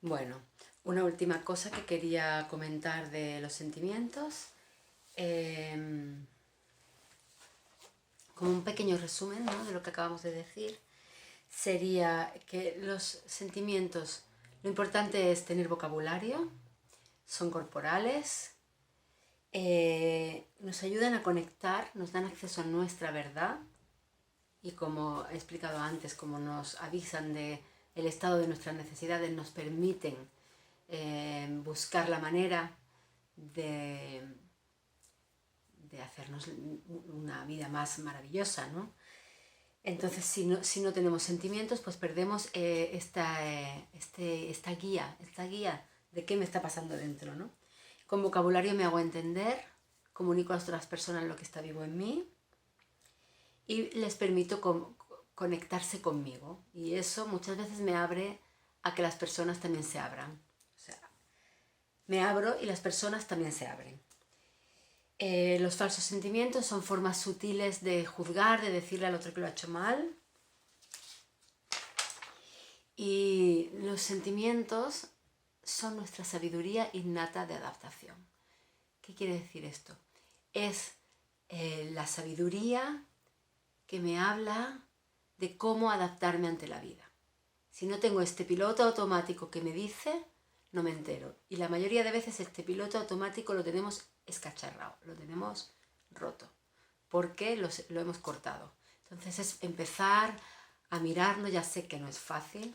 Bueno, una última cosa que quería comentar de los sentimientos, como un pequeño resumen, ¿no?, de lo que acabamos de decir, sería que los sentimientos, lo importante es tener vocabulario, son corporales, nos ayudan a conectar, nos dan acceso a nuestra verdad y, como he explicado antes, como nos avisan de el estado de nuestras necesidades, nos permiten buscar la manera de, de hacernos una vida más maravillosa, ¿no? Entonces, si no tenemos sentimientos, pues perdemos esta guía de qué me está pasando dentro, ¿no? Con vocabulario me hago entender, comunico a las otras personas lo que está vivo en mí y les permito conectarse conmigo. Y eso muchas veces me abre a que las personas también se abran. O sea, me abro y las personas también se abren. Los falsos sentimientos son formas sutiles de juzgar, de decirle al otro que lo ha hecho mal. Y los sentimientos son nuestra sabiduría innata de adaptación. ¿Qué quiere decir esto? Es la sabiduría que me habla de cómo adaptarme ante la vida. Si no tengo este piloto automático que me dice, no me entero. Y la mayoría de veces este piloto automático lo tenemos escacharrado, lo tenemos roto, porque lo hemos cortado. Entonces es empezar a mirarnos. Ya sé que no es fácil,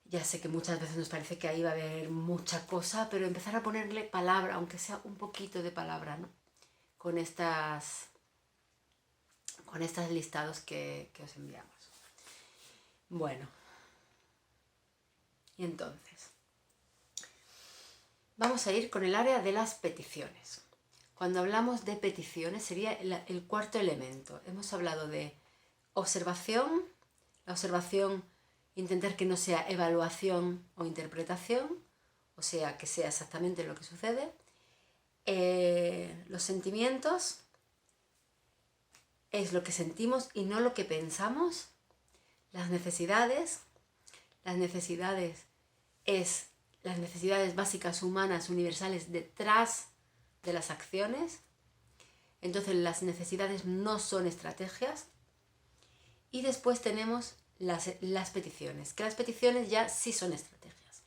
ya sé que muchas veces nos parece que ahí va a haber mucha cosa, pero empezar a ponerle palabra, aunque sea un poquito de palabra, ¿no?, con estos listados que os enviamos. Bueno, y entonces vamos a ir con el área de las peticiones. Cuando hablamos de peticiones sería el cuarto elemento. Hemos hablado de observación, la observación, intentar que no sea evaluación o interpretación, o sea, que sea exactamente lo que sucede. Los sentimientos es lo que sentimos y no lo que pensamos. Las necesidades es las necesidades básicas humanas universales detrás de las acciones. Entonces las necesidades no son estrategias. Y después tenemos las peticiones, que las peticiones ya sí son estrategias.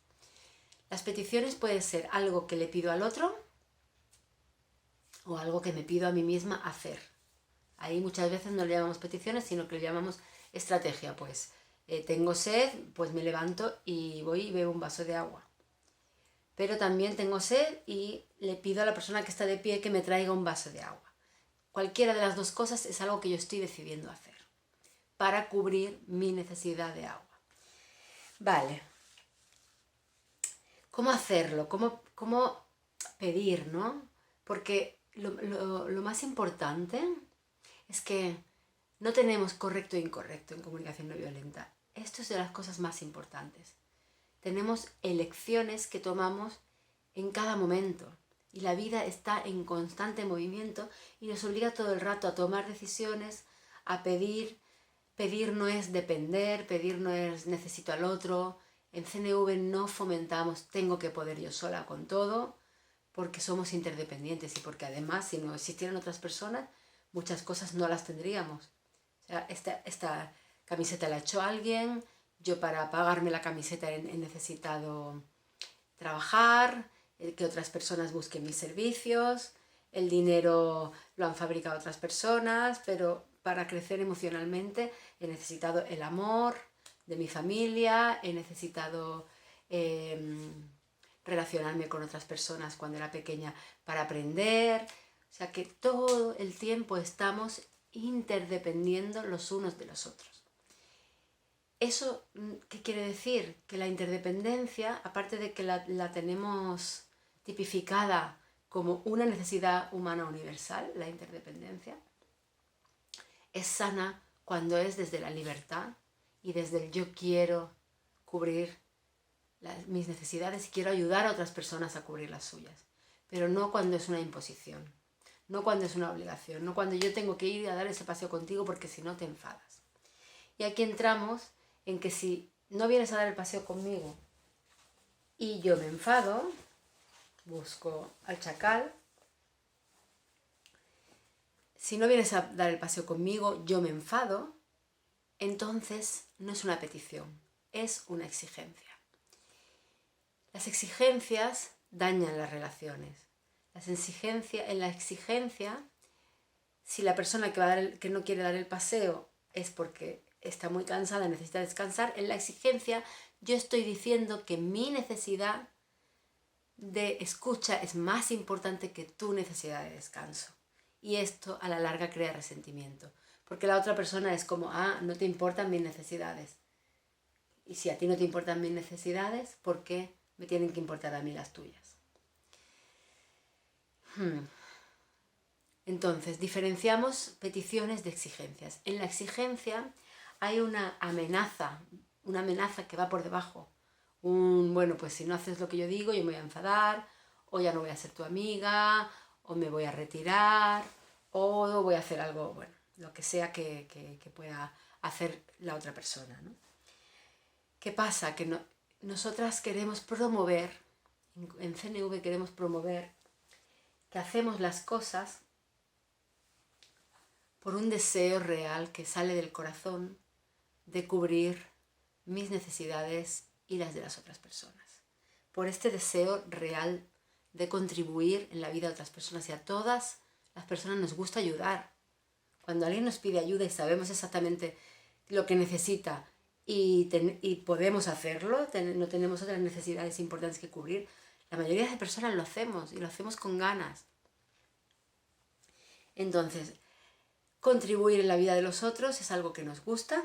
Las peticiones pueden ser algo que le pido al otro o algo que me pido a mí misma hacer. Ahí muchas veces no le llamamos peticiones, sino que le llamamos estrategia. Pues tengo sed, pues me levanto y voy y bebo un vaso de agua. Pero también tengo sed y le pido a la persona que está de pie que me traiga un vaso de agua. Cualquiera de las dos cosas es algo que yo estoy decidiendo hacer para cubrir mi necesidad de agua. Vale. ¿Cómo hacerlo? ¿Cómo pedir, no? Porque lo más importante es que no tenemos correcto e incorrecto en comunicación no violenta. Esto es de las cosas más importantes. Tenemos elecciones que tomamos en cada momento y la vida está en constante movimiento y nos obliga todo el rato a tomar decisiones, a pedir. Pedir no es depender, pedir no es necesito al otro. En CNV no fomentamos tengo que poder yo sola con todo, porque somos interdependientes y porque además si no existieran otras personas muchas cosas no las tendríamos. O sea, esta camiseta la ha hecho alguien, yo para pagarme la camiseta he necesitado trabajar, que otras personas busquen mis servicios, el dinero lo han fabricado otras personas, pero para crecer emocionalmente he necesitado el amor de mi familia, he necesitado relacionarme con otras personas cuando era pequeña para aprender. O sea que todo el tiempo estamos interdependiendo los unos de los otros. ¿Eso qué quiere decir? Que la interdependencia, aparte de que la tenemos tipificada como una necesidad humana universal, la interdependencia, es sana cuando es desde la libertad y desde el yo quiero cubrir mis necesidades y quiero ayudar a otras personas a cubrir las suyas. Pero no cuando es una imposición, no cuando es una obligación, no cuando yo tengo que ir a dar ese paseo contigo porque si no te enfadas. Y aquí entramos en que si no vienes a dar el paseo conmigo y yo me enfado, busco al chacal. Si no vienes a dar el paseo conmigo, yo me enfado, entonces no es una petición, es una exigencia. Las exigencias dañan las relaciones. En la exigencia, si la persona que no quiere dar el paseo es porque está muy cansada, necesita descansar, en la exigencia yo estoy diciendo que mi necesidad de escucha es más importante que tu necesidad de descanso. Y esto a la larga crea resentimiento. Porque la otra persona es como, no te importan mis necesidades. Y si a ti no te importan mis necesidades, ¿por qué me tienen que importar a mí las tuyas? Entonces, diferenciamos peticiones de exigencias. En la exigencia hay una amenaza que va por debajo. Bueno, pues si no haces lo que yo digo, yo me voy a enfadar, o ya no voy a ser tu amiga, o me voy a retirar, o voy a hacer algo, bueno, lo que sea que pueda hacer la otra persona, ¿no? ¿Qué pasa? Que nosotras queremos promover, en CNV queremos promover que hacemos las cosas por un deseo real que sale del corazón de cubrir mis necesidades y las de las otras personas. Por este deseo real de contribuir en la vida de otras personas, y a todas las personas nos gusta ayudar. Cuando alguien nos pide ayuda y sabemos exactamente lo que necesita y podemos hacerlo, no tenemos otras necesidades importantes que cubrir, la mayoría de personas lo hacemos y lo hacemos con ganas. Entonces, contribuir en la vida de los otros es algo que nos gusta.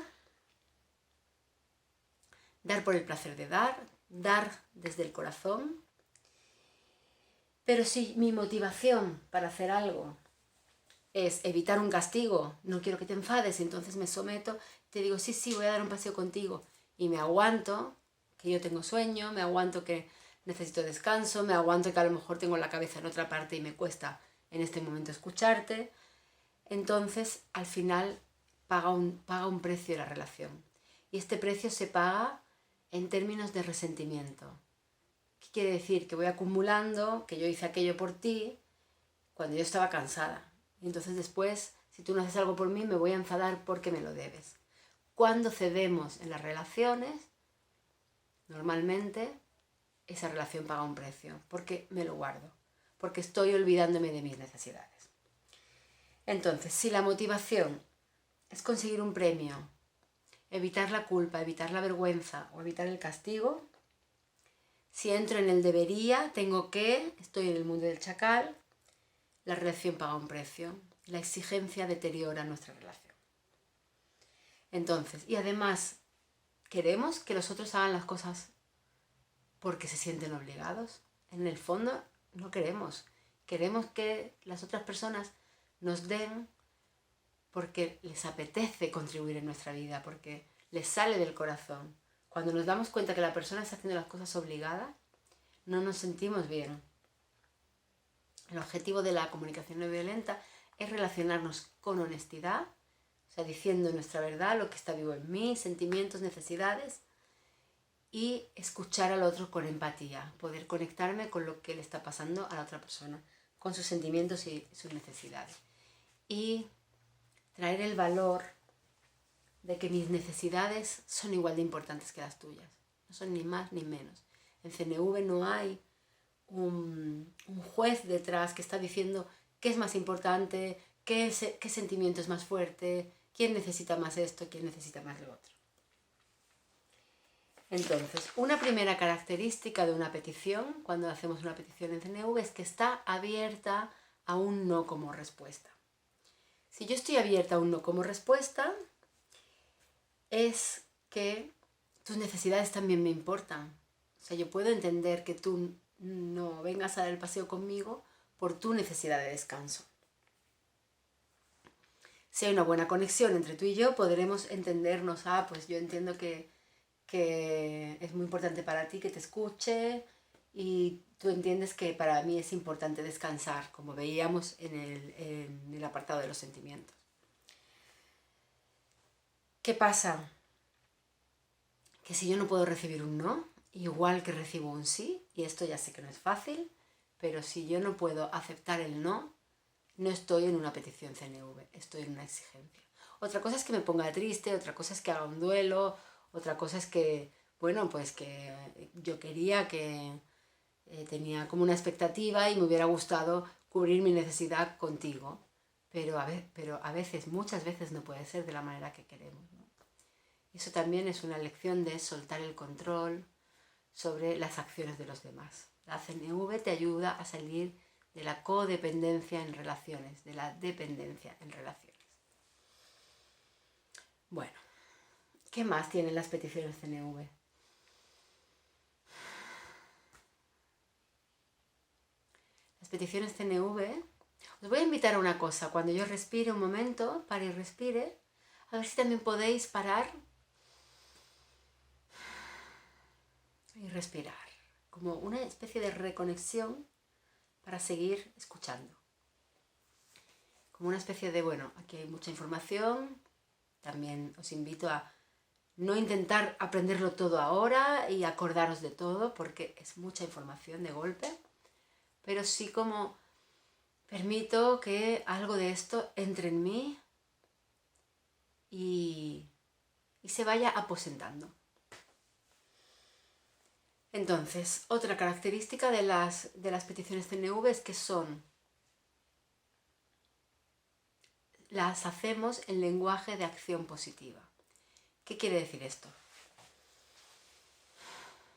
Dar por el placer de dar desde el corazón. Pero si mi motivación para hacer algo es evitar un castigo, no quiero que te enfades, entonces me someto, te digo, sí, voy a dar un paseo contigo, y me aguanto, que yo tengo sueño, me aguanto que necesito descanso, me aguanto que a lo mejor tengo la cabeza en otra parte y me cuesta en este momento escucharte, entonces al final paga un precio la relación. Y este precio se paga en términos de resentimiento. ¿Qué quiere decir? Que voy acumulando, que yo hice aquello por ti cuando yo estaba cansada. Y entonces después, si tú no haces algo por mí, me voy a enfadar porque me lo debes. Cuando cedemos en las relaciones, normalmente esa relación paga un precio, porque me lo guardo, porque estoy olvidándome de mis necesidades. Entonces, si la motivación es conseguir un premio, evitar la culpa, evitar la vergüenza o evitar el castigo, si entro en el debería, tengo que, estoy en el mundo del chacal, la relación paga un precio. La exigencia deteriora nuestra relación. Entonces, y además, queremos que los otros hagan las cosas porque se sienten obligados. En el fondo, no queremos. Queremos que las otras personas nos den porque les apetece contribuir en nuestra vida, porque les sale del corazón. Cuando nos damos cuenta que la persona está haciendo las cosas obligada, no nos sentimos bien. El objetivo de la comunicación no violenta es relacionarnos con honestidad, o sea, diciendo nuestra verdad, lo que está vivo en mí, sentimientos, necesidades, y escuchar al otro con empatía, poder conectarme con lo que le está pasando a la otra persona, con sus sentimientos y sus necesidades. Y traer el valor de que mis necesidades son igual de importantes que las tuyas, no son ni más ni menos. En CNV no hay un juez detrás que está diciendo qué es más importante, qué sentimiento es más fuerte, quién necesita más esto, quién necesita más lo otro. Entonces, una primera característica de una petición, cuando hacemos una petición en CNV, es que está abierta a un no como respuesta. Si yo estoy abierta a un no como respuesta, es que tus necesidades también me importan. O sea, yo puedo entender que tú no vengas a dar el paseo conmigo por tu necesidad de descanso. Si hay una buena conexión entre tú y yo, podremos entendernos. Pues yo entiendo que es muy importante para ti que te escuche y tú entiendes que para mí es importante descansar, como veíamos en el apartado de los sentimientos. ¿Qué pasa? Que si yo no puedo recibir un no, igual que recibo un sí, y esto ya sé que no es fácil, pero si yo no puedo aceptar el no, no estoy en una petición CNV, estoy en una exigencia. Otra cosa es que me ponga triste, otra cosa es que haga un duelo, otra cosa es que, bueno, pues que yo quería que tenía como una expectativa y me hubiera gustado cubrir mi necesidad contigo, pero a veces, muchas veces no puede ser de la manera que queremos, ¿no? Eso también es una lección de soltar el control sobre las acciones de los demás. La CNV te ayuda a salir de la codependencia en relaciones, de la dependencia en relaciones. Bueno, ¿qué más tienen las peticiones CNV? Las peticiones CNV, os voy a invitar a una cosa, cuando yo respire un momento, pare y respire, a ver si también podéis parar y respirar, como una especie de reconexión para seguir escuchando. Como una especie de, bueno, aquí hay mucha información, también os invito a no intentar aprenderlo todo ahora y acordaros de todo, porque es mucha información de golpe, pero sí como permito que algo de esto entre en mí y se vaya aposentando. Entonces, otra característica de las peticiones CNV es que las hacemos en lenguaje de acción positiva. ¿Qué quiere decir esto?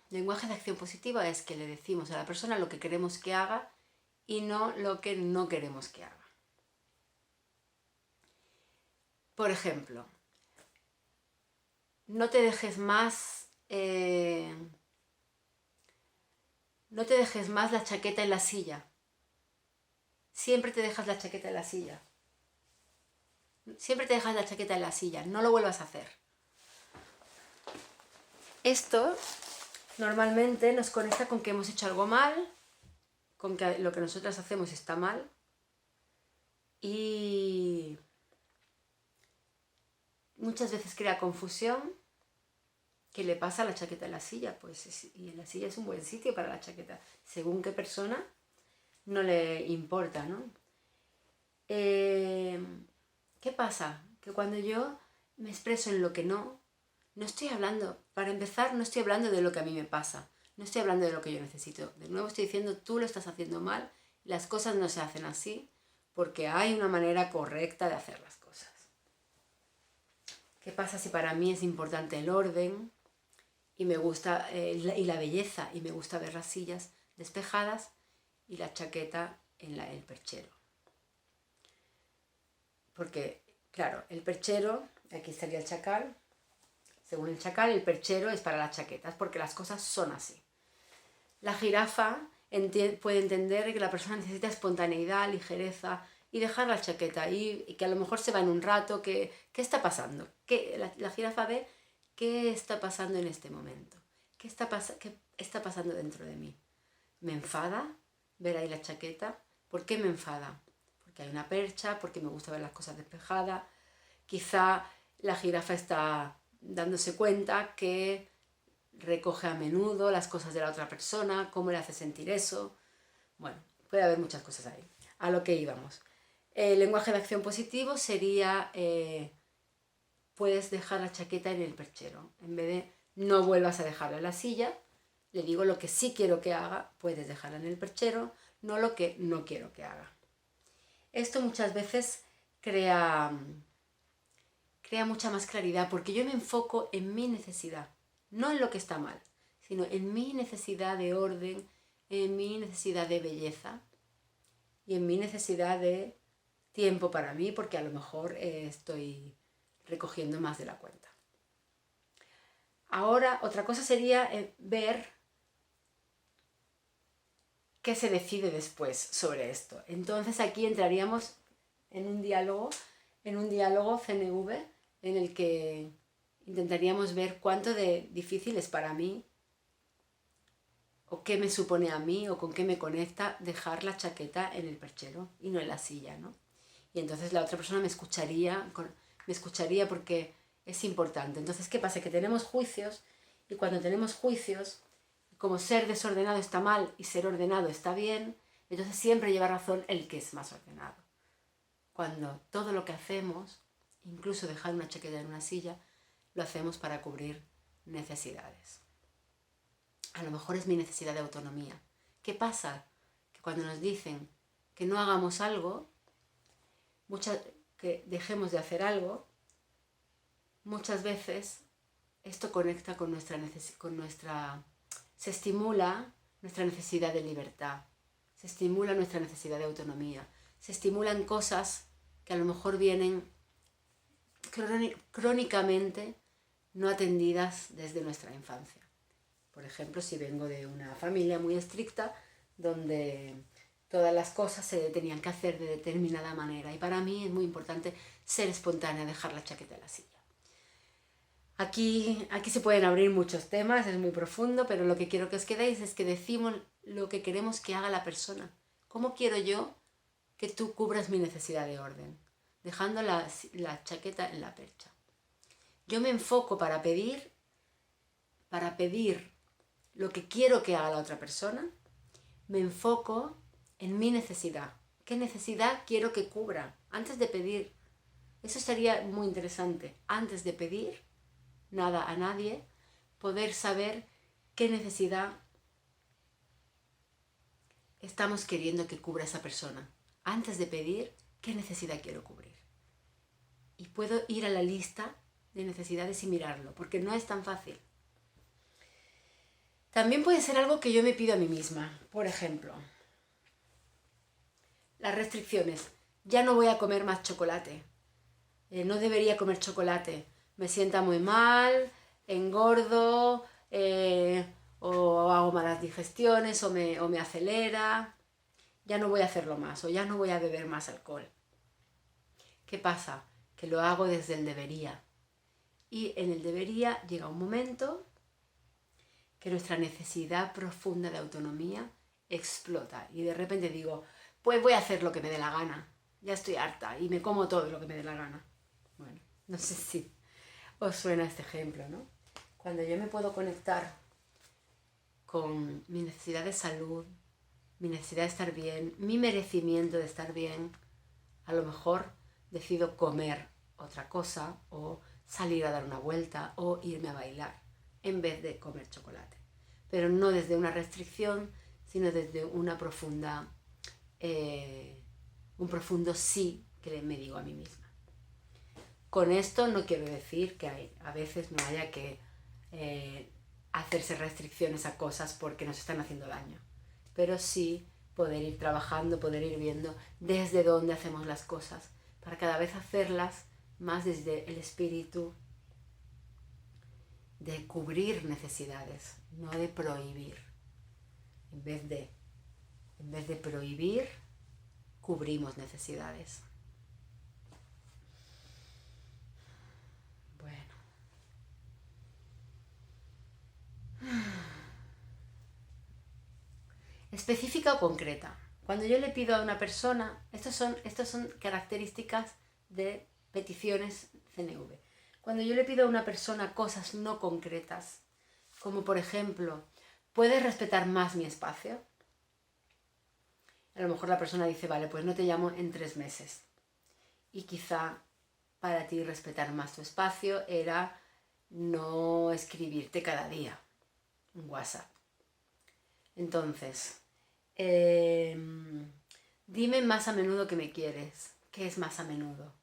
Lenguaje de acción positiva es que le decimos a la persona lo que queremos que haga y no lo que no queremos que haga. Por ejemplo, no te dejes más la chaqueta en la silla. Siempre te dejas la chaqueta en la silla. Siempre te dejas la chaqueta en la silla. No lo vuelvas a hacer. Esto normalmente nos conecta con que hemos hecho algo mal, con que lo que nosotras hacemos está mal y muchas veces crea confusión. ¿Qué le pasa a la chaqueta en la silla? Pues y en la silla es un buen sitio para la chaqueta. Según qué persona, no le importa, ¿no? ¿Qué pasa? Que cuando yo me expreso en lo que no estoy hablando, para empezar, no estoy hablando de lo que a mí me pasa, no estoy hablando de lo que yo necesito. De nuevo estoy diciendo, tú lo estás haciendo mal, las cosas no se hacen así, porque hay una manera correcta de hacer las cosas. ¿Qué pasa si para mí es importante el orden y me gusta y la belleza y me gusta ver las sillas despejadas y la chaqueta en el perchero? Porque, claro, el perchero, aquí estaría el chacal, según el chacal, el perchero es para las chaquetas, porque las cosas son así. La jirafa puede entender que la persona necesita espontaneidad, ligereza y dejar la chaqueta ahí, y que a lo mejor se va en un rato. ¿Qué está pasando? La jirafa ve qué está pasando en este momento. ¿Qué está pasando dentro de mí? ¿Me enfada ver ahí la chaqueta? ¿Por qué me enfada? Porque hay una percha, porque me gusta ver las cosas despejadas. Quizá la jirafa está dándose cuenta que recoge a menudo las cosas de la otra persona, cómo le hace sentir eso. Bueno, puede haber muchas cosas ahí. A lo que íbamos. El lenguaje de acción positivo sería, puedes dejar la chaqueta en el perchero. En vez de no vuelvas a dejarla en la silla, le digo lo que sí quiero que haga, puedes dejarla en el perchero, no lo que no quiero que haga. Esto muchas veces crea mucha más claridad, porque yo me enfoco en mi necesidad, no en lo que está mal, sino en mi necesidad de orden, en mi necesidad de belleza y en mi necesidad de tiempo para mí, porque a lo mejor estoy recogiendo más de la cuenta. Ahora, otra cosa sería ver qué se decide después sobre esto. Entonces aquí entraríamos en un diálogo CNV, en el que intentaríamos ver cuánto de difícil es para mí, o qué me supone a mí, o con qué me conecta dejar la chaqueta en el perchero y no en la silla, ¿no? Y entonces la otra persona me escucharía porque es importante. Entonces, ¿qué pasa? Que tenemos juicios, y cuando tenemos juicios como ser desordenado está mal y ser ordenado está bien, entonces siempre lleva razón el que es más ordenado. Cuando todo lo que hacemos, incluso dejar una chaqueta en una silla, lo hacemos para cubrir necesidades. A lo mejor es mi necesidad de autonomía. ¿Qué pasa? Que cuando nos dicen que no hagamos algo, que dejemos de hacer algo, muchas veces esto conecta con se estimula nuestra necesidad de libertad, se estimula nuestra necesidad de autonomía, se estimulan cosas que a lo mejor vienen crónicamente no atendidas desde nuestra infancia. Por ejemplo, si vengo de una familia muy estricta, donde todas las cosas se tenían que hacer de determinada manera. Y para mí es muy importante ser espontánea, dejar la chaqueta en la silla. Aquí se pueden abrir muchos temas, es muy profundo, pero lo que quiero que os quedéis es que decimos lo que queremos que haga la persona. ¿Cómo quiero yo que tú cubras mi necesidad de orden? Dejando la chaqueta en la percha. Yo me enfoco para pedir lo que quiero que haga la otra persona, me enfoco en mi necesidad. ¿Qué necesidad quiero que cubra? Antes de pedir. Eso sería muy interesante. Antes de pedir nada a nadie, poder saber qué necesidad estamos queriendo que cubra esa persona. Antes de pedir, ¿qué necesidad quiero cubrir? Y puedo ir a la lista de necesidades y mirarlo, porque no es tan fácil. También puede ser algo que yo me pido a mí misma. Por ejemplo, las restricciones. Ya no voy a comer más chocolate. No debería comer chocolate. Me sienta muy mal, engordo, o hago malas digestiones, o me acelera. Ya no voy a hacerlo más, o ya no voy a beber más alcohol. ¿Qué pasa? Que lo hago desde el debería. Y en el debería llega un momento que nuestra necesidad profunda de autonomía explota. Y de repente digo, pues voy a hacer lo que me dé la gana. Ya estoy harta y me como todo lo que me dé la gana. Bueno, no sé si os suena este ejemplo, ¿no? Cuando yo me puedo conectar con mi necesidad de salud, mi necesidad de estar bien, mi merecimiento de estar bien, a lo mejor decido comer otra cosa o salir a dar una vuelta o irme a bailar en vez de comer chocolate. Pero no desde una restricción, sino desde una profunda, un profundo sí que me digo a mí misma. Con esto no quiero decir que a veces no haya que hacerse restricciones a cosas porque nos están haciendo daño, pero sí poder ir trabajando, poder ir viendo desde dónde hacemos las cosas, para cada vez hacerlas más desde el espíritu de cubrir necesidades, no de prohibir. En vez de prohibir, cubrimos necesidades. Bueno. Específica o concreta. Cuando yo le pido a una persona, estas son características de peticiones CNV. Cuando yo le pido a una persona cosas no concretas, como por ejemplo, ¿puedes respetar más mi espacio? A lo mejor la persona dice, vale, pues no te llamo en 3 meses. Y quizá para ti respetar más tu espacio era no escribirte cada día un WhatsApp. Entonces, dime más a menudo que me quieres. ¿Qué es más a menudo?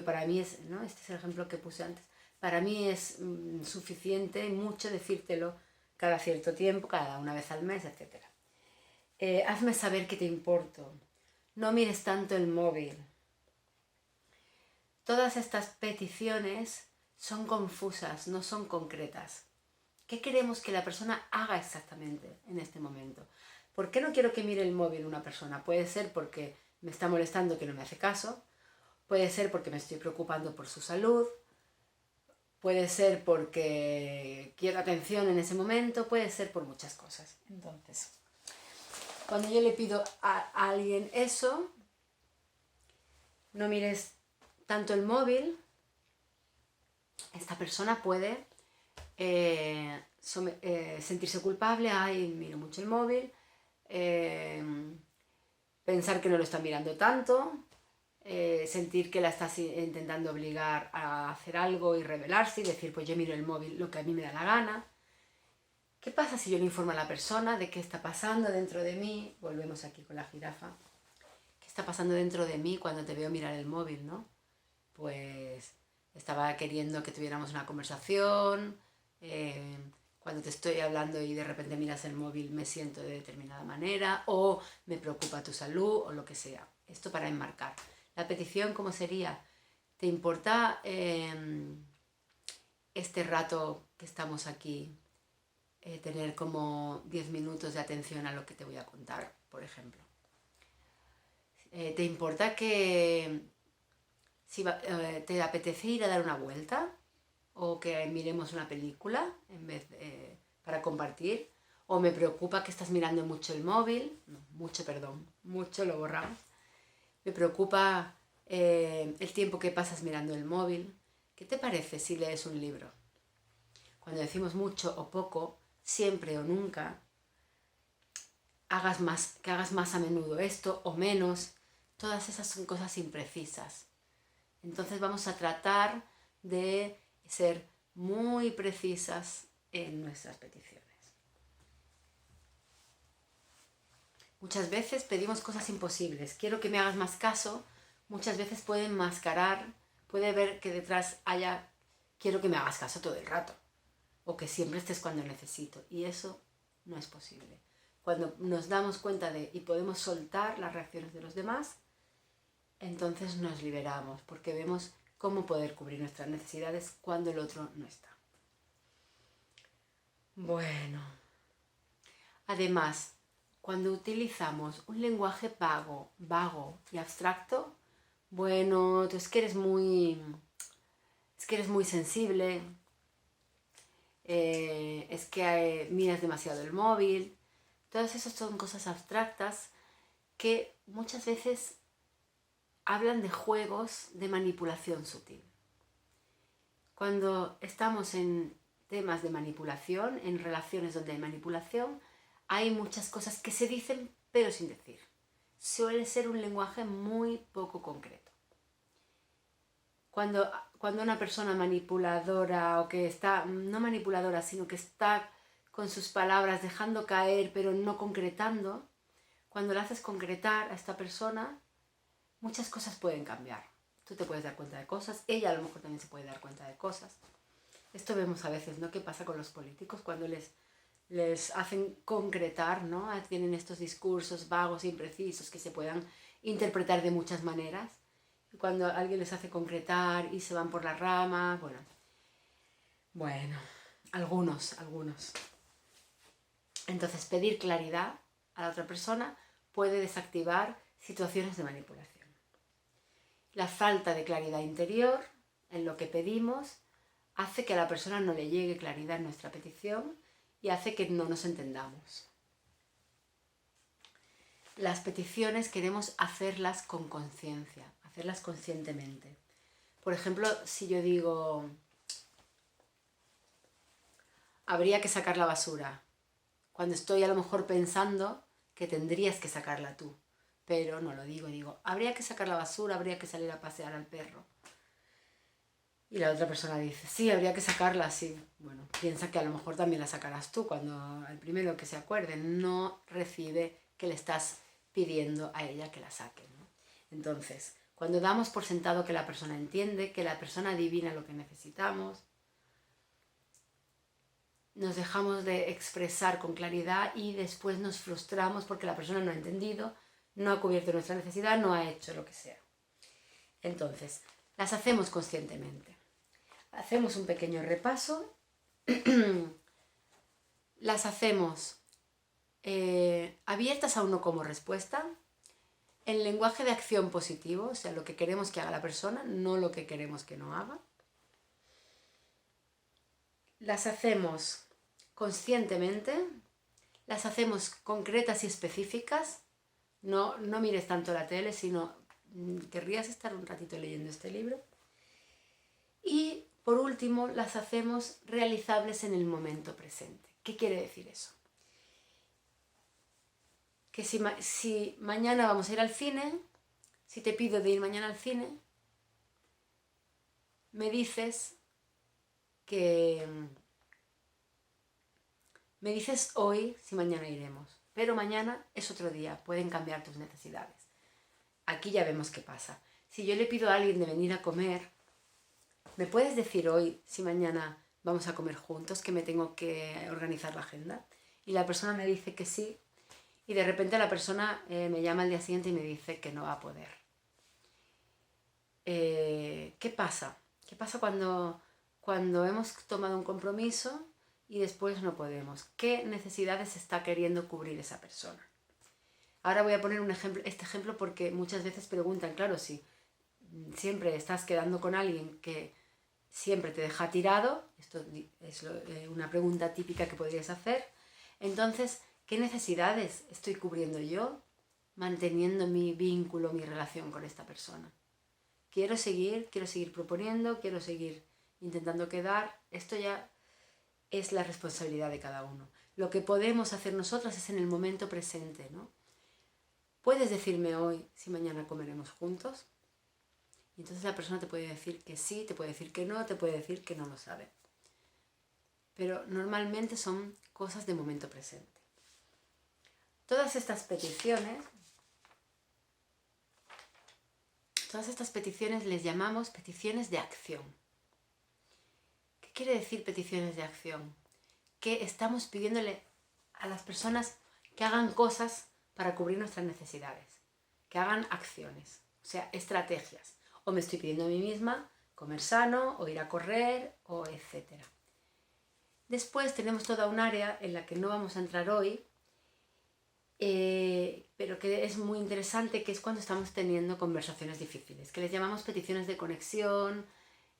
Para mí es, ¿no? Este es el ejemplo que puse antes. Para mí es suficiente y mucho decírtelo cada cierto tiempo, cada una vez al mes, etc. Hazme saber que te importo. No mires tanto el móvil. Todas estas peticiones son confusas, no son concretas. ¿Qué queremos que la persona haga exactamente en este momento? ¿Por qué no quiero que mire el móvil una persona? Puede ser porque me está molestando que no me hace caso, puede ser porque me estoy preocupando por su salud, puede ser porque quiero atención en ese momento, puede ser por muchas cosas. Entonces, cuando yo le pido a alguien eso, no mires tanto el móvil, esta persona puede sentirse culpable, ay, miro mucho el móvil, pensar que no lo está mirando tanto, sentir que la estás intentando obligar a hacer algo y rebelarse y decir, pues yo miro el móvil lo que a mí me da la gana. ¿Qué pasa si yo le informo a la persona de qué está pasando dentro de mí? Volvemos aquí con la jirafa. ¿Qué está pasando dentro de mí cuando te veo mirar el móvil, no? Pues estaba queriendo que tuviéramos una conversación, cuando te estoy hablando y de repente miras el móvil me siento de determinada manera, o me preocupa tu salud, o lo que sea. Esto para enmarcar. La petición, ¿cómo sería? ¿Te importa este rato que estamos aquí, tener como 10 minutos de atención a lo que te voy a contar, por ejemplo? ¿Te importa que si te apetece ir a dar una vuelta? ¿O que miremos una película en vez para compartir? ¿O me preocupa que estás mirando mucho el móvil? No, mucho lo borramos. Me preocupa el tiempo que pasas mirando el móvil. ¿Qué te parece si lees un libro? Cuando decimos mucho o poco, siempre o nunca, que hagas más a menudo esto o menos, todas esas son cosas imprecisas. Entonces vamos a tratar de ser muy precisas en nuestras peticiones. Muchas veces pedimos cosas imposibles. Quiero que me hagas más caso. Muchas veces puede enmascarar, puede ver que detrás haya quiero que me hagas caso todo el rato. O que siempre estés cuando necesito. Y eso no es posible. Cuando nos damos cuenta y podemos soltar las reacciones de los demás, entonces nos liberamos, porque vemos cómo poder cubrir nuestras necesidades cuando el otro no está. Bueno, además, cuando utilizamos un lenguaje vago y abstracto, bueno, tú es que eres muy sensible, es que miras demasiado el móvil. Todas esas son cosas abstractas que muchas veces hablan de juegos de manipulación sutil. Cuando estamos en temas de manipulación, en relaciones donde hay manipulación, hay muchas cosas que se dicen pero sin decir. Suele ser un lenguaje muy poco concreto. Cuando una persona manipuladora, o que está, no manipuladora, sino que está con sus palabras dejando caer pero no concretando, cuando le haces concretar a esta persona, muchas cosas pueden cambiar. Tú te puedes dar cuenta de cosas, ella a lo mejor también se puede dar cuenta de cosas. Esto vemos a veces, ¿no? ¿Qué pasa con los políticos cuando les hacen concretar, ¿no? Tienen estos discursos vagos e imprecisos que se puedan interpretar de muchas maneras. Y cuando alguien les hace concretar y se van por las ramas, bueno, algunos. Entonces, pedir claridad a la otra persona puede desactivar situaciones de manipulación. La falta de claridad interior en lo que pedimos hace que a la persona no le llegue claridad en nuestra petición y hace que no nos entendamos. Las peticiones queremos hacerlas con conciencia, hacerlas conscientemente. Por ejemplo, si yo digo, habría que sacar la basura, cuando estoy a lo mejor pensando que tendrías que sacarla tú, pero no lo digo, habría que sacar la basura, habría que salir a pasear al perro. Y la otra persona dice, sí, habría que sacarla, sí. Bueno, piensa que a lo mejor también la sacarás tú cuando el primero que se acuerde no recibe que le estás pidiendo a ella que la saque, ¿no? Entonces, cuando damos por sentado que la persona entiende, que la persona adivina lo que necesitamos, nos dejamos de expresar con claridad y después nos frustramos porque la persona no ha entendido, no ha cubierto nuestra necesidad, no ha hecho lo que sea. Entonces, las hacemos conscientemente. Hacemos un pequeño repaso. Las hacemos abiertas a uno como respuesta, en lenguaje de acción positivo, o sea, lo que queremos que haga la persona, no lo que queremos que no haga. Las hacemos conscientemente, las hacemos concretas y específicas. No mires tanto la tele, sino querrías estar un ratito leyendo este libro. Y por último, las hacemos realizables en el momento presente. ¿Qué quiere decir eso? Que si mañana vamos a ir al cine, si te pido de ir mañana al cine, me dices hoy si mañana iremos, pero mañana es otro día, pueden cambiar tus necesidades. Aquí ya vemos qué pasa. Si yo le pido a alguien de venir a comer, ¿me puedes decir hoy si mañana vamos a comer juntos, que me tengo que organizar la agenda? Y la persona me dice que sí, y de repente la persona me llama al día siguiente y me dice que no va a poder. ¿Qué pasa? ¿Qué pasa cuando hemos tomado un compromiso y después no podemos? ¿Qué necesidades está queriendo cubrir esa persona? Ahora voy a poner este ejemplo porque muchas veces preguntan, claro, si siempre estás quedando con alguien que siempre te deja tirado, esto es una pregunta típica que podrías hacer, entonces, ¿qué necesidades estoy cubriendo yo manteniendo mi vínculo, mi relación con esta persona? Quiero seguir proponiendo, quiero seguir intentando quedar. Esto ya es la responsabilidad de cada uno. Lo que podemos hacer nosotras es en el momento presente, ¿no? ¿Puedes decirme hoy si mañana comeremos juntos? Y entonces la persona te puede decir que sí, te puede decir que no, te puede decir que no lo sabe. Pero normalmente son cosas de momento presente. Todas estas peticiones les llamamos peticiones de acción. ¿Qué quiere decir peticiones de acción? Que estamos pidiéndole a las personas que hagan cosas para cubrir nuestras necesidades, que hagan acciones, o sea, estrategias. O me estoy pidiendo a mí misma comer sano, o ir a correr, o etcétera. Después tenemos toda un área en la que no vamos a entrar hoy, pero que es muy interesante, que es cuando estamos teniendo conversaciones difíciles, que les llamamos peticiones de conexión,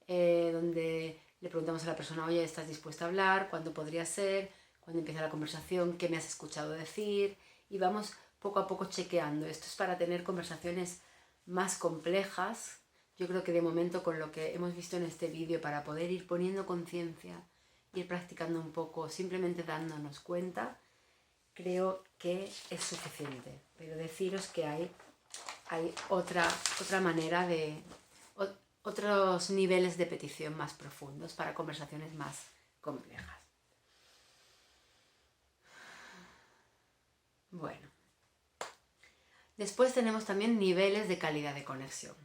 donde le preguntamos a la persona, oye, ¿estás dispuesta a hablar? ¿Cuándo podría ser? Cuando empieza la conversación, ¿qué me has escuchado decir? Y vamos poco a poco chequeando. Esto es para tener conversaciones más complejas. Yo creo que de momento, con lo que hemos visto en este vídeo, para poder ir poniendo conciencia, ir practicando un poco, simplemente dándonos cuenta, creo que es suficiente. Pero deciros que hay otra manera otros niveles de petición más profundos para conversaciones más complejas. Bueno, después tenemos también niveles de calidad de conexión.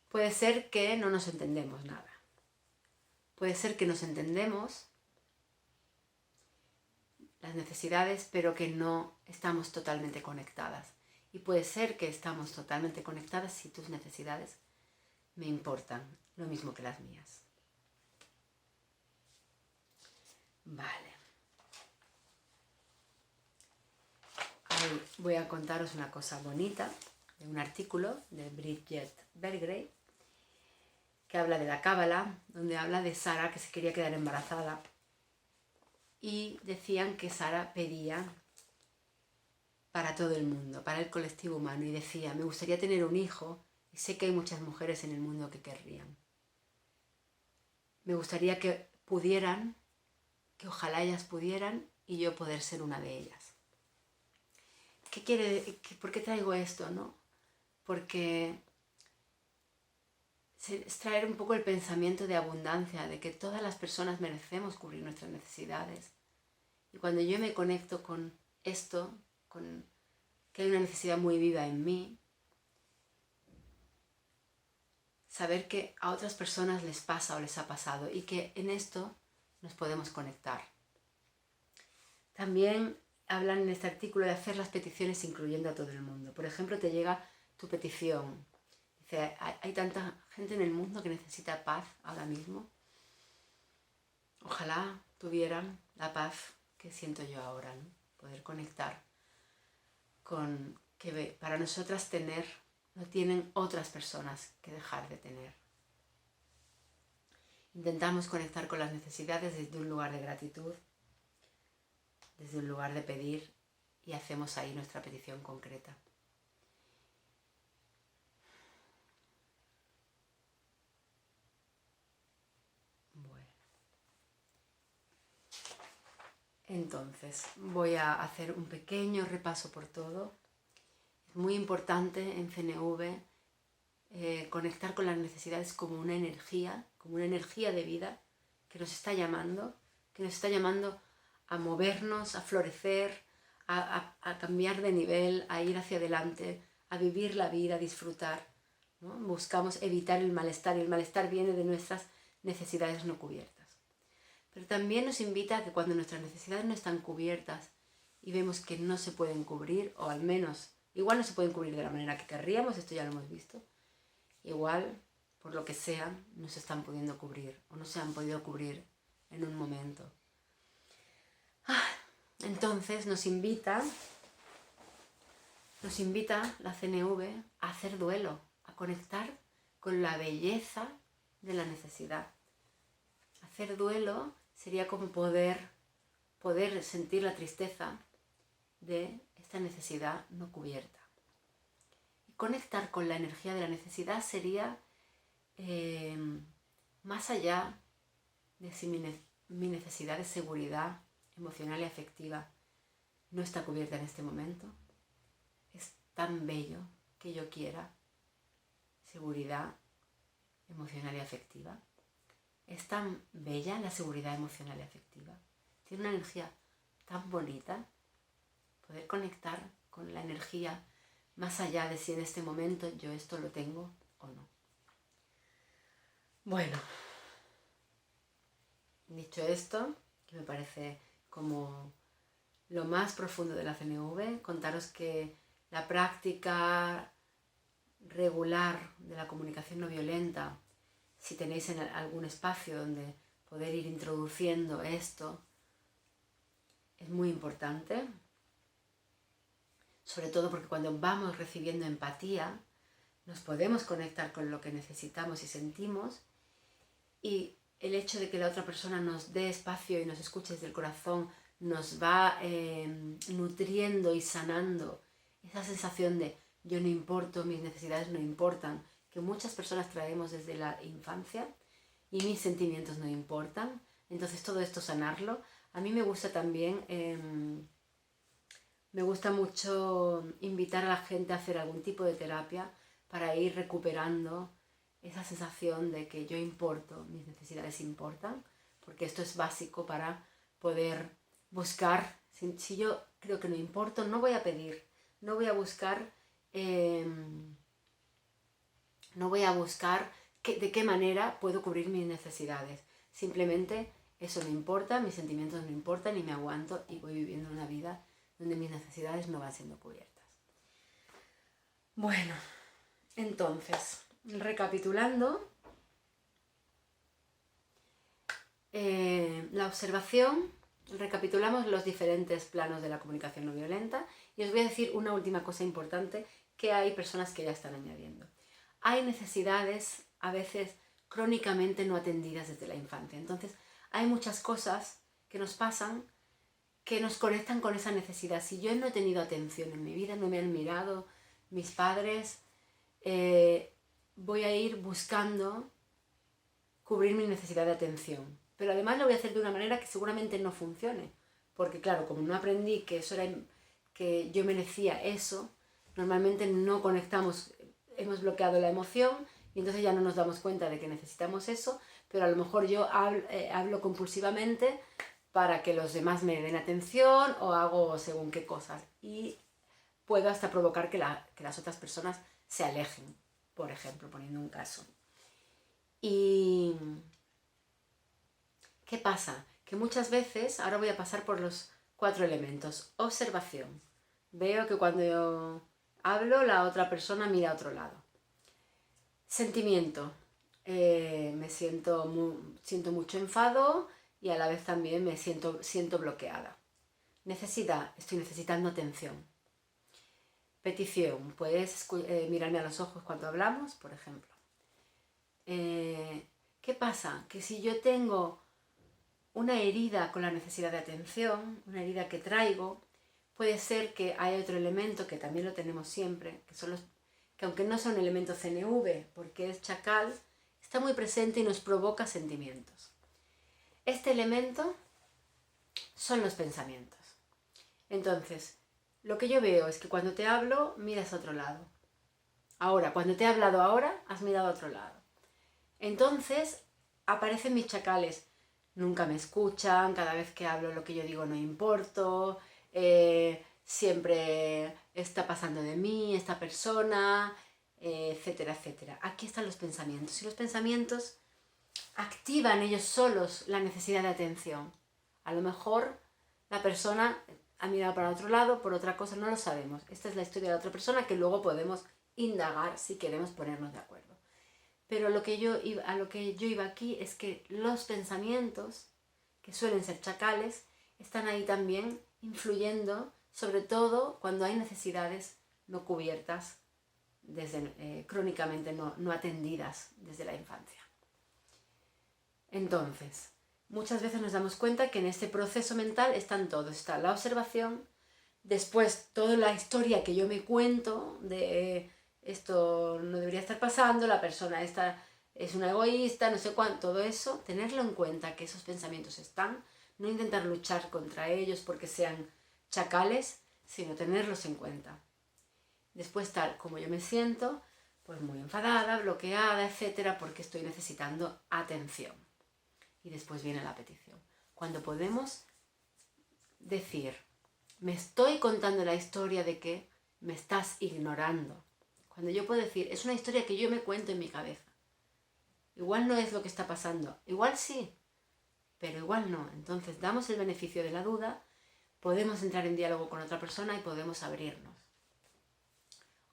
Puede ser que no nos entendemos nada. Puede ser que nos entendemos las necesidades, pero que no estamos totalmente conectadas. Y puede ser que estamos totalmente conectadas si tus necesidades me importan lo mismo que las mías. Vale. Ahí voy a contaros una cosa bonita de un artículo de Bridget Belgray, que habla de la Cábala, donde habla de Sara, que se quería quedar embarazada. Y decían que Sara pedía para todo el mundo, para el colectivo humano, y decía, me gustaría tener un hijo, y sé que hay muchas mujeres en el mundo que querrían. Me gustaría que pudieran, que ojalá ellas pudieran, y yo poder ser una de ellas. ¿Por qué traigo esto, no? Porque es traer un poco el pensamiento de abundancia, de que todas las personas merecemos cubrir nuestras necesidades. Y cuando yo me conecto con esto, con que hay una necesidad muy viva en mí, saber que a otras personas les pasa o les ha pasado y que en esto nos podemos conectar. También hablan en este artículo de hacer las peticiones incluyendo a todo el mundo. Por ejemplo, te llega tu petición. Dice, hay tanta gente en el mundo que necesita paz ahora mismo. Ojalá tuvieran la paz que siento yo ahora, ¿no? Poder conectar con que para nosotras tener no tienen otras personas que dejar de tener. Intentamos conectar con las necesidades desde un lugar de gratitud, desde un lugar de pedir, y hacemos ahí nuestra petición concreta. Entonces, voy a hacer un pequeño repaso por todo. Es muy importante en CNV conectar con las necesidades como una energía de vida que nos está llamando a movernos, a florecer, a cambiar de nivel, a ir hacia adelante, a vivir la vida, a disfrutar, ¿no? Buscamos evitar el malestar, y el malestar viene de nuestras necesidades no cubiertas. Pero también nos invita a que cuando nuestras necesidades no están cubiertas y vemos que no se pueden cubrir, o al menos, igual no se pueden cubrir de la manera que querríamos, esto ya lo hemos visto, igual, por lo que sea, no se están pudiendo cubrir o no se han podido cubrir en un momento. Entonces nos invita la CNV a hacer duelo, a conectar con la belleza de la necesidad. Hacer duelo sería como poder sentir la tristeza de esta necesidad no cubierta. Y conectar con la energía de la necesidad sería más allá de si mi necesidad de seguridad emocional y afectiva no está cubierta en este momento. Es tan bello que yo quiera seguridad emocional y afectiva. Es tan bella la seguridad emocional y afectiva. Tiene una energía tan bonita. Poder conectar con la energía más allá de si en este momento yo esto lo tengo o no. Bueno, dicho esto, que me parece como lo más profundo de la CNV, contaros que la práctica regular de la comunicación no violenta, si tenéis en algún espacio donde poder ir introduciendo esto, es muy importante, sobre todo porque cuando vamos recibiendo empatía, nos podemos conectar con lo que necesitamos y sentimos, y el hecho de que la otra persona nos dé espacio y nos escuche desde el corazón nos va nutriendo y sanando esa sensación de yo no importo, mis necesidades no importan, que muchas personas traemos desde la infancia, y mis sentimientos no importan. Entonces todo esto sanarlo. A mí me gusta también, me gusta mucho invitar a la gente a hacer algún tipo de terapia para ir recuperando esa sensación de que yo importo, mis necesidades importan, porque esto es básico para poder buscar. Si yo creo que no importo, no voy a pedir, no voy a buscar de qué manera puedo cubrir mis necesidades. Simplemente eso no importa, mis sentimientos no importan, y me aguanto y voy viviendo una vida donde mis necesidades no van siendo cubiertas. Bueno, entonces, recapitulando, la observación, recapitulamos los diferentes planos de la comunicación no violenta, y os voy a decir una última cosa importante que hay personas que ya están añadiendo. Hay necesidades a veces crónicamente no atendidas desde la infancia. Entonces, hay muchas cosas que nos pasan que nos conectan con esa necesidad. Si yo no he tenido atención en mi vida, no me han mirado mis padres, voy a ir buscando cubrir mi necesidad de atención. Pero además lo voy a hacer de una manera que seguramente no funcione. Porque claro, como no aprendí que eso era, que yo merecía eso, normalmente no conectamos, hemos bloqueado la emoción y entonces ya no nos damos cuenta de que necesitamos eso, pero a lo mejor yo hablo compulsivamente para que los demás me den atención, o hago según qué cosas, y puedo hasta provocar que las otras personas se alejen, por ejemplo, poniendo un caso. ¿Y qué pasa? Que muchas veces, ahora voy a pasar por los 4 elementos. Observación. Veo que cuando yo hablo, la otra persona mira a otro lado. Sentimiento. Siento mucho enfado y a la vez también me siento bloqueada. Necesidad. Estoy necesitando atención. Petición. Puedes mirarme a los ojos cuando hablamos, por ejemplo. ¿Qué pasa? Que si yo tengo una herida con la necesidad de atención, una herida que traigo, puede ser que haya otro elemento que también lo tenemos siempre, que aunque no sea un elemento CNV, porque es chacal, está muy presente y nos provoca sentimientos. Este elemento son los pensamientos. Entonces, lo que yo veo es que cuando te hablo, miras a otro lado. Ahora, cuando te he hablado ahora, has mirado a otro lado. Entonces, aparecen mis chacales. Nunca me escuchan, cada vez que hablo lo que yo digo no importo, siempre está pasando de mí esta persona, etcétera, etcétera. Aquí están los pensamientos. Y los pensamientos activan ellos solos la necesidad de atención. A lo mejor la persona ha mirado para otro lado, por otra cosa, no lo sabemos. Esta es la historia de la otra persona que luego podemos indagar si queremos ponernos de acuerdo. Pero a lo que yo iba aquí es que los pensamientos, que suelen ser chacales, están ahí también influyendo, sobre todo cuando hay necesidades no cubiertas, crónicamente no atendidas desde la infancia. Entonces, muchas veces nos damos cuenta que en este proceso mental están todos. Está la observación, después toda la historia que yo me cuento de esto no debería estar pasando, la persona esta es una egoísta, no sé cuánto, todo eso, tenerlo en cuenta que esos pensamientos están, no intentar luchar contra ellos porque sean chacales, sino tenerlos en cuenta. Después tal como yo me siento, pues muy enfadada, bloqueada, etcétera, porque estoy necesitando atención. Y después viene la petición. Cuando podemos decir, me estoy contando la historia de que me estás ignorando. Cuando yo puedo decir, es una historia que yo me cuento en mi cabeza. Igual no es lo que está pasando. Igual sí, pero igual no. Entonces damos el beneficio de la duda, podemos entrar en diálogo con otra persona y podemos abrirnos.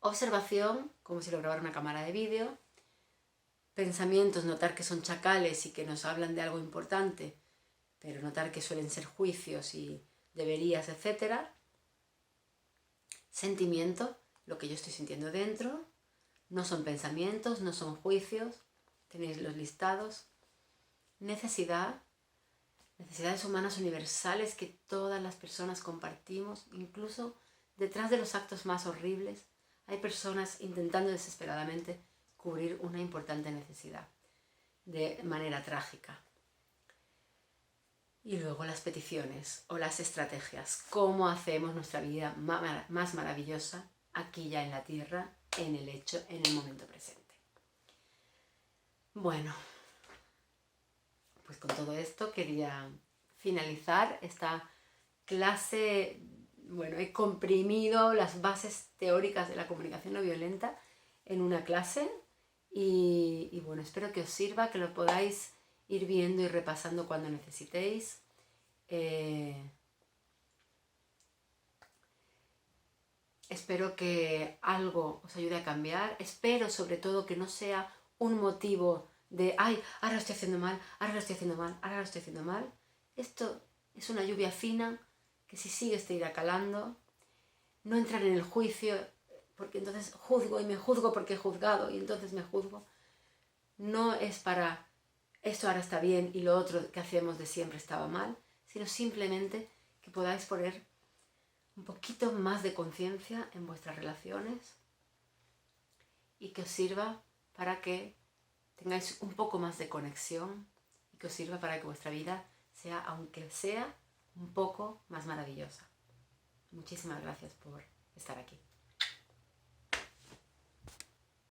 Observación, como si lo grabara una cámara de vídeo. Pensamientos, notar que son chacales y que nos hablan de algo importante, pero notar que suelen ser juicios y deberías, etc. Sentimiento, lo que yo estoy sintiendo dentro, no son pensamientos, no son juicios, tenéis los listados. Necesidad, necesidades humanas universales que todas las personas compartimos, incluso detrás de los actos más horribles, hay personas intentando desesperadamente cubrir una importante necesidad de manera trágica. Y luego las peticiones o las estrategias. ¿Cómo hacemos nuestra vida más maravillosa aquí ya en la tierra, en el hecho, en el momento presente? Bueno, pues con todo esto quería finalizar esta clase. Bueno, he comprimido las bases teóricas de la comunicación no violenta en una clase y bueno, espero que os sirva, que lo podáis ir viendo y repasando cuando necesitéis. Espero que algo os ayude a cambiar. Espero sobre todo que no sea un motivo de ¡ay! Ahora lo estoy haciendo mal, ahora lo estoy haciendo mal, ahora lo estoy haciendo mal. Esto es una lluvia fina que si sigues te irá calando. No entrar en el juicio, porque entonces juzgo y me juzgo porque he juzgado y entonces me juzgo. No es para esto ahora está bien y lo otro que hacemos de siempre estaba mal, sino simplemente que podáis poner un poquito más de conciencia en vuestras relaciones y que os sirva para que tengáis un poco más de conexión y que os sirva para que vuestra vida sea, aunque sea, un poco más maravillosa. Muchísimas gracias por estar aquí.